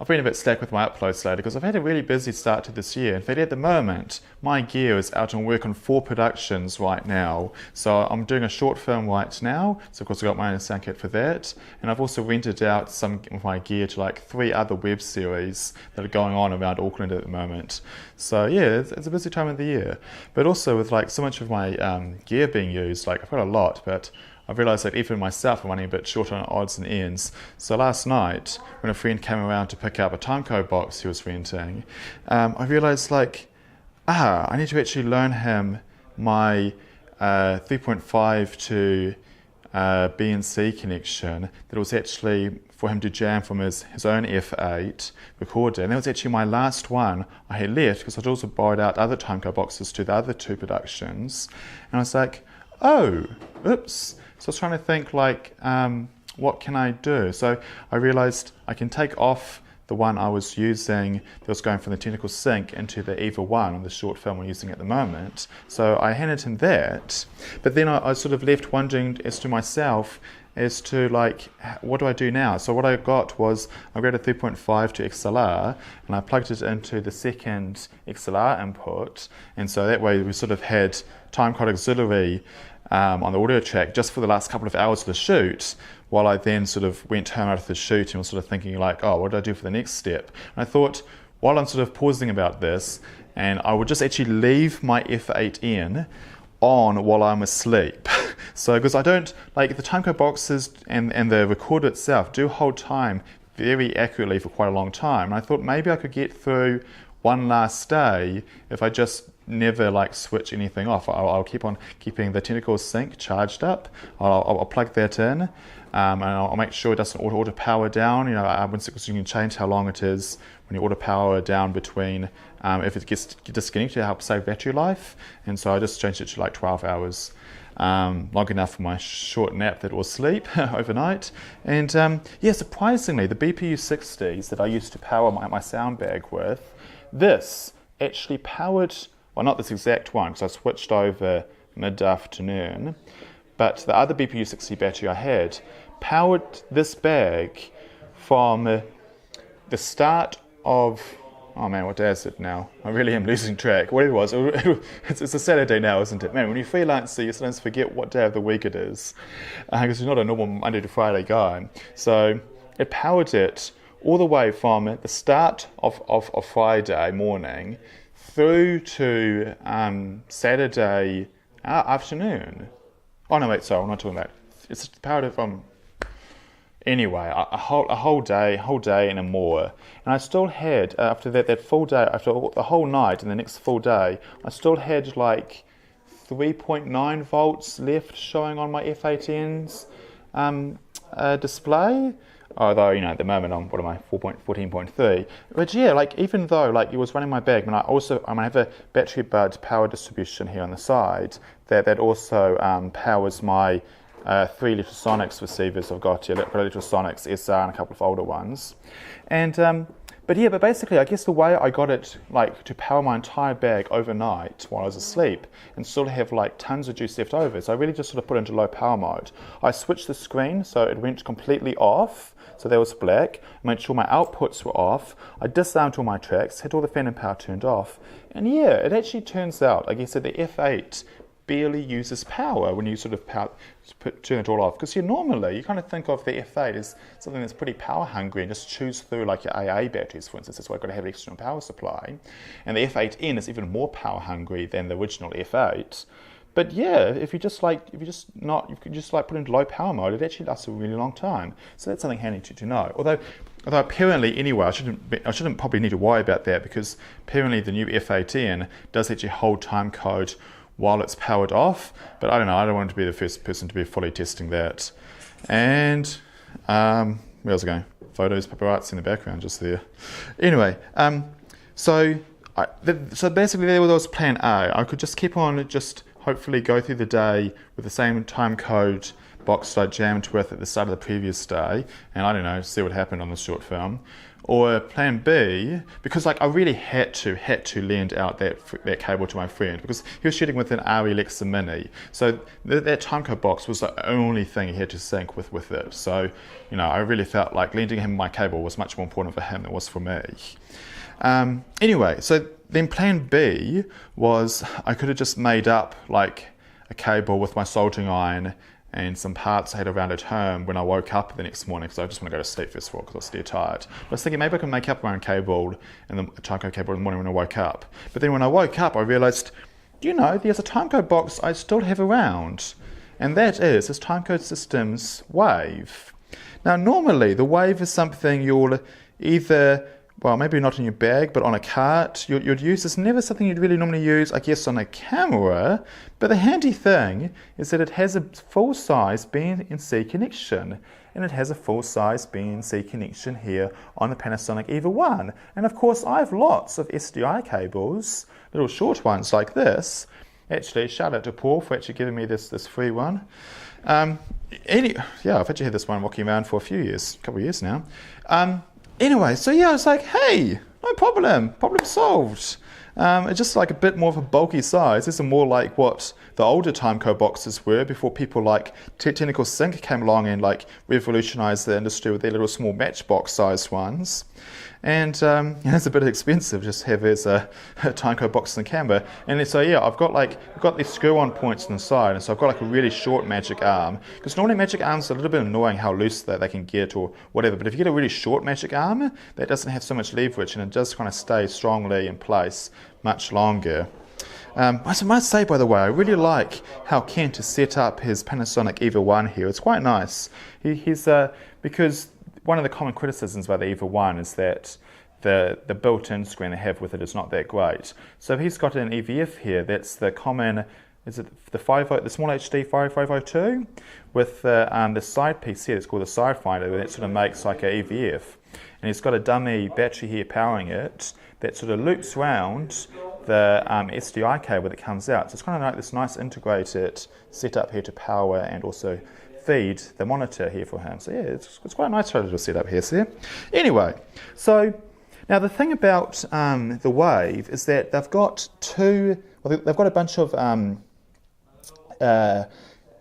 I've been a bit slack with my uploads lately because I've had a really busy start to this year. In fact, at the moment, my gear is out on work on 4 productions right now. So I'm doing a short film right now, so of course I've got my own sound kit for that. And I've also rented out some of my gear to like 3 other web series that are going on around Auckland at the moment. So yeah, it's a busy time of the year. But also with like so much of my gear being used, like I've got a lot, but I've realised that even myself I'm running a bit short on odds and ends. So last night, when a friend came around to pick up a timecode box he was renting, I realised I need to actually loan him my 3.5 to BNC connection that was actually for him to jam from his own F8 recorder. And that was actually my last one I had left because I'd also borrowed out other timecode boxes to the other 2 productions. And I was like, oh, oops. So I was trying to think what can I do? So I realised I can take off the one I was using that was going from the technical sync into the EVA1 on the short film we're using at the moment. So I handed him that, but then I sort of left wondering as to myself as to what do I do now? So what I got was I grabbed a 3.5 to XLR and I plugged it into the second XLR input, and so that way we sort of had timecode auxiliary on the audio track just for the last couple of hours of the shoot, while I then sort of went home after the shoot and was sort of thinking oh, what do I do for the next step? And I thought, while I'm sort of pausing about this, and I would just actually leave my F8 in on while I'm asleep. So, because I don't, the timecode boxes and the recorder itself do hold time very accurately for quite a long time. And I thought maybe I could get through one last day if I just never switch anything off. I'll keep on keeping the technical sync charged up. I'll plug that in, and I'll make sure it doesn't auto power down. Because you can change how long it is when you auto power down between if it gets disconnected to help save battery life. And so I just changed it to 12 hours. Long enough for my short nap that will sleep overnight. And surprisingly, the BPU60s that I used to power my sound bag with, this actually powered, well, not this exact one because I switched over mid-afternoon, but the other BPU60 battery I had powered this bag from the start of, oh man, what day is it now? I really am losing track. What it was, it's a Saturday now, isn't it? Man, when you freelance, you sometimes forget what day of the week it is, because you're not a normal Monday to Friday guy. So it powered it all the way from the start of Friday morning through to Saturday afternoon. Oh no, wait, sorry, I'm not talking about. It's powered it from. Anyway, a whole day and more. And I still had, after that full day, after the whole night and the next full day, I still had 3.9 volts left showing on my F8N's display. Although, at the moment I'm, 14.3. But yeah, even though it was running my bag, and I have a battery bud power distribution here on the side that also powers my 3 Lectrosonics receivers I've got here, Lectrosonics SR and a couple of older ones. And but basically I guess the way I got it to power my entire bag overnight while I was asleep and still have tons of juice left over, so I really just sort of put it into low power mode. I switched the screen so it went completely off, so that was black. I made sure my outputs were off. I disarmed all my tracks, had all the phantom power turned off, and yeah, it actually turns out, I guess, that the F8 barely uses power when you sort of turn it all off. Because normally you kind of think of the F8 as something that's pretty power hungry and just chews through your AA batteries, for instance. That's why I've got to have an external power supply. And the F8N is even more power hungry than the original F8. But yeah, if you just put it into low power mode, it actually lasts a really long time. So that's something handy to know. Although apparently, anyway, I shouldn't probably need to worry about that, because apparently the new F8N does actually hold time code while it's powered off, but I don't know, I don't want to be the first person to be fully testing that. And where was I going? Photos, paparazzi in the background just there. Anyway, so basically there was plan A. I could just keep on, just hopefully go through the day with the same time code box that I jammed with at the start of the previous day, and I don't know, see what happened on the short film. Or plan B, because like I really had to lend out that cable to my friend because he was shooting with an RE Lexa Mini. So that timecode box was the only thing he had to sync with it. So, you know, I really felt like lending him my cable was much more important for him than it was for me. Anyway, so then plan B was I could have just made up like a cable with my soldering iron and some parts I had around at home when I woke up the next morning because I just want to go to sleep first of all because I was still tired. I was thinking maybe I can make up my own cable and the timecode cable in the morning when I woke up. But then when I woke up I realised, you know, there's a timecode box I still have around, and that is this Timecode Systems Wave. Now normally the Wave is something you'll either, well, maybe not in your bag, but on a cart you'd use. It's never something you'd really normally use, I guess, on a camera. But the handy thing is that it has a full-size BNC connection. And it has a full-size BNC connection here on the Panasonic EVA1. And of course, I have lots of SDI cables, little short ones like this. Actually, shout out to Paul for actually giving me this free one. I've actually had this one walking around for a couple of years now. Anyway, so yeah, I was like, hey, no problem solved. It's just like a bit more of a bulky size. This is more like what the older timecode boxes were before people like Technical Sync came along and like revolutionized the industry with their little small matchbox sized ones. And it's a bit expensive just to have as a timecode box in the camera. And so yeah, I've got these screw-on points on the side, and so I've got like a really short magic arm. Because normally magic arms are a little bit annoying how loose they can get or whatever. But if you get a really short magic arm, that doesn't have so much leverage and it does kind of stay strongly in place much longer. I must say, by the way, I really like how Kent has set up his Panasonic EVA1 here. It's quite nice. Because one of the common criticisms by the EVA1 is that the built-in screen they have with it is not that great. So he's got an EVF here. That's the common, is it the small HD 5502 with the side piece here. It's called the side finder. That sort of makes like a EVF, and he's got a dummy battery here powering it that sort of loops round the SDI cable that comes out. So it's kind of like this nice integrated setup here to power and also feed the monitor here for him. So yeah, it's quite a nice little setup here. See? Anyway, so now the thing about the Wave is that they've got they've got a bunch of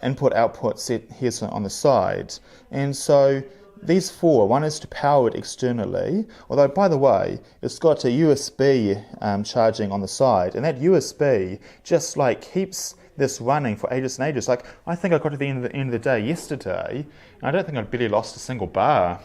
input-output set here on the side, and so these four, one is to power it externally, although by the way, it's got a USB charging on the side, and that USB just like keeps this running for ages and ages. Like, I think I got to the end of the day yesterday, and I don't think I'd barely lost a single bar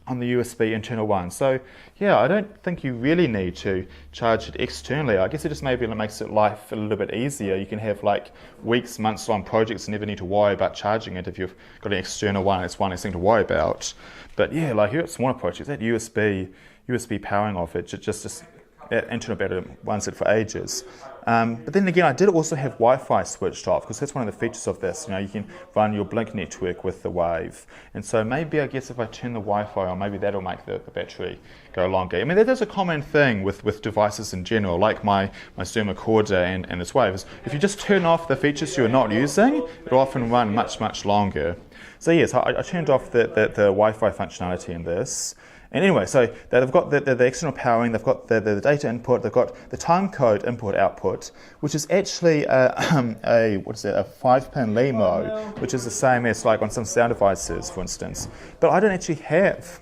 on the USB internal one. So yeah, I don't think you really need to charge it externally. I guess it just maybe makes it life a little bit easier. You can have like weeks, months long projects and never need to worry about charging it if you've got an external one. It's one less thing to worry about. But yeah, like you've got smaller projects, that USB powering of it, just that internal battery runs it for ages. But then again, I did also have Wi-Fi switched off because that's one of the features of this. You know, you can run your Blink network with the Wave, and so maybe I guess if I turn the Wi-Fi on, maybe that'll make the battery go longer. I mean, that is a common thing with devices in general, like my Zoom recorder and this Wave. Is if you just turn off the features you're not using, it'll often run much longer. So yes, I turned off the Wi-Fi functionality in this. And anyway, so they've got the external powering, they've got the data input, they've got the timecode input-output, which is actually a 5-pin LEMO, which is the same as like on some sound devices, for instance. But I don't actually have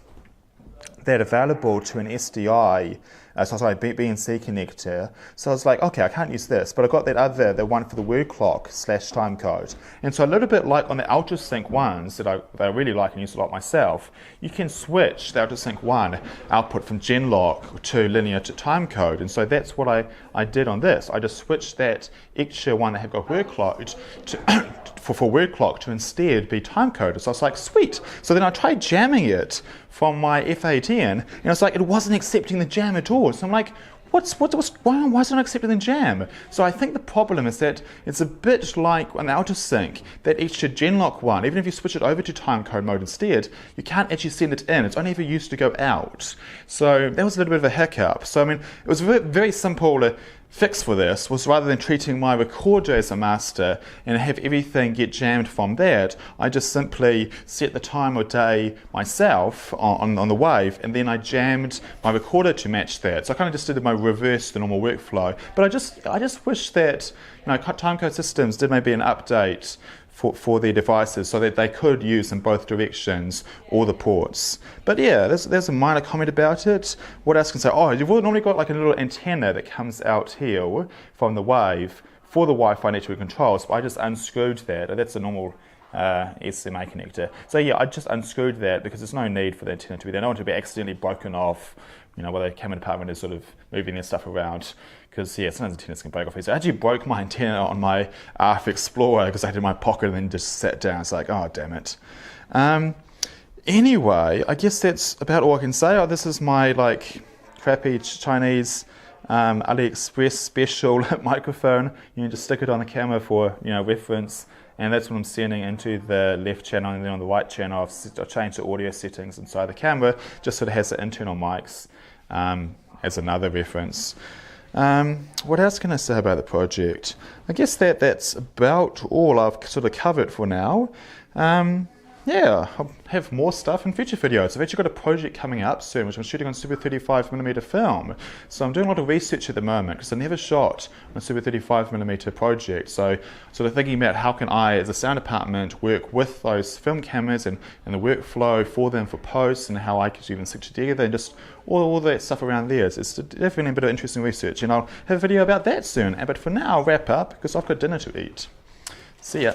that available to an SDI, BNC connector. So I was like, okay, I can't use this, but I got the one for the word clock / timecode. And so a little bit like on the UltraSync ones that I really like and use a lot myself, you can switch the UltraSync 1 output from Genlock to linear to timecode. And so that's what I did on this. I just switched that extra one that had got word clock for word clock to instead be timecoded. So I was like, sweet. So then I tried jamming it from my F8N, and I was like, it wasn't accepting the jam at all. So I'm like, why is it not accepting the jam? So I think the problem is that it's a bit like an UltraSync, that extra Genlock one, even if you switch it over to timecode mode instead, you can't actually send it in. It's only ever used to go out. So that was a little bit of a hiccup. So I mean, it was very, very simple fix for this was, rather than treating my recorder as a master and have everything get jammed from that, I just simply set the time of day myself on the wave, and then I jammed my recorder to match that. So I kind of just did my reverse the normal workflow. But I just wish that, you know, Timecode Systems did maybe an update for their devices so that they could use in both directions all the ports. But yeah, there's a minor comment about it. What else can I say? Oh, you've normally got like a little antenna that comes out here from the wave for the Wi-Fi network controls, but I just unscrewed that. That's a normal SMA connector. So yeah, I just unscrewed that because there's no need for the antenna to be there. I don't want to be accidentally broken off, you know, while the camera department is sort of moving their stuff around. Because yeah, sometimes antennas can break off. So I actually broke my antenna on my RF Explorer because I had it in my pocket and then just sat down. It's like, oh damn it. Anyway, I guess that's about all I can say. Oh, this is my like crappy Chinese AliExpress special microphone. You can just stick it on the camera for, you know, reference. And that's what I'm sending into the left channel, and then on the right channel I've changed the audio settings inside the camera just so it has the internal mics as another reference. What else can I say about the project? I guess that's about all I've sort of covered for now. Yeah, I'll have more stuff in future videos. I've actually got a project coming up soon, which I'm shooting on Super 35mm film. So I'm doing a lot of research at the moment because I never shot on a Super 35mm project. So sort of thinking about how can I, as a sound department, work with those film cameras and the workflow for them for post, and how I could even stick together, and just all that stuff around there. It's definitely a bit of interesting research, and I'll have a video about that soon. But for now, I'll wrap up because I've got dinner to eat. See ya.